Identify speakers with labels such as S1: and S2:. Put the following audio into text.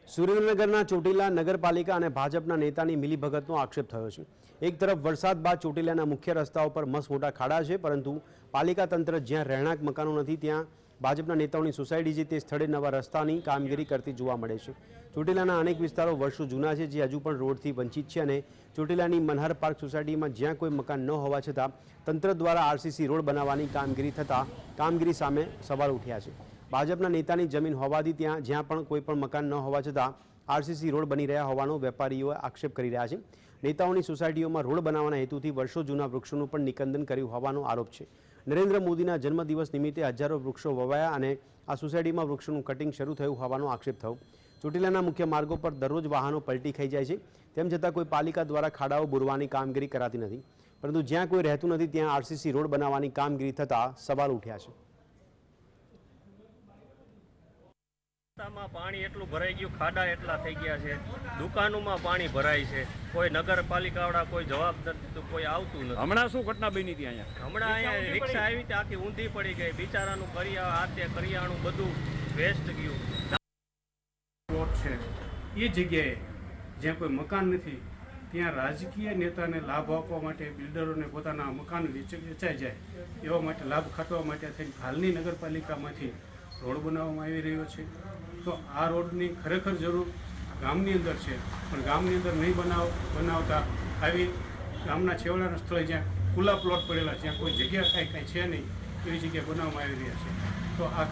S1: સુરેન્દ્રનગરના ચોટીલા નગરપાલિકા અને ભાજપના નેતાની મિલીભગતનો આક્ષેપ થયો છે। એક તરફ વરસાદ બાદ ચોટીલાના મુખ્ય રસ્તાઓ પર મસ્ત મોટા ખાડા છે, પરંતુ પાલિકા તંત્ર જ્યાં રહેણાંક મકાનો નથી ત્યાં ભાજપના નેતાઓની સોસાયટી છે તે સ્થળે નવા રસ્તાની કામગીરી કરતી જોવા મળે છે। ચોટીલાના અનેક વિસ્તારો વર્ષો જૂના છે જે હજુ પણ રોડથી વંચિત છે અને ચોટીલાની મનહર પાર્ક સોસાયટીમાં જ્યાં કોઈ મકાન ન હોવા છતાં તંત્ર દ્વારા આરસીસી રોડ બનાવવાની કામગીરી થતાં કામગીરી સામે સવાલ ઉઠ્યા છે। ભાજપના નેતાની જમીન હોવાથી ત્યાં જ્યાં પણ કોઈ પણ મકાન ન હોવા છતાં આરસીસી રોડ બની રહ્યા હોવાનો વેપારીઓ આક્ષેપ કરી રહ્યા છે। નેતાઓની સોસાયટીઓમાં રોડ બનાવવાના હેતુથી વર્ષો જૂના વૃક્ષોનું પણ નિકંદન કર્યું હોવાનો આરોપ છે। નરેન્દ્ર મોદીના જન્મદિવસ નિમિત્તે હજારો વૃક્ષો વવાયા અને આ સોસાયટીમાં વૃક્ષોનું કટિંગ શરૂ થયું હોવાનો આક્ષેપ થયો। ચોટીલાના મુખ્ય માર્ગો પર દરરોજ વાહનો પલટી ખાઈ જાય છે, તેમ છતાં કોઈ પાલિકા દ્વારા ખાડાઓ બુરવાની કામગીરી કરાતી નથી, પરંતુ જ્યાં કોઈ રહેતું નથી ત્યાં આરસીસી રોડ બનાવવાની કામગીરી થતાં સવાલ ઉઠ્યા છે।
S2: રસ્તામાં પાણી એટલું ભરાઈ ગયું, ખાડા એટલા થઈ ગયા છે, દુકાનોમાં પાણી ભરાય છે, કોઈ નગરપાલિકાવાળા કોઈ જવાબદાર કોઈ આવતું નથી।
S3: હમણાં શું ઘટના બની હતી અહીંયા?
S2: હમણાં અહીંયા રિક્ષા આવી હતી, આખી ઊંધી પડી ગઈ, બિચારાનું કરિયાણું બધું વેસ્ટ ગયું।
S4: પ્લોટ છે એ જગ્યાએ જ્યાં કોઈ મકાન નથી ત્યાં રાજકીય નેતાને લાભ આપવા માટે, બિલ્ડરોને પોતાના મકાન વેચાઈ જાય એવા માટે લાભ ખાટવા માટે થઈને હાલની નગરપાલિકામાંથી રોડ બનાવવામાં આવી રહ્યો છે। તો આ રોડની ખરેખર જરૂર ગામની અંદર છે, પણ ગામની અંદર નહીં બનાવતા આવી ગામના છેવાડાના સ્થળે જ્યાં ખુલ્લા પ્લોટ પડેલા, જ્યાં કોઈ જગ્યા કાંઈ છે નહીં એવી જગ્યા બનાવવામાં આવી રહ્યા છે। તો આ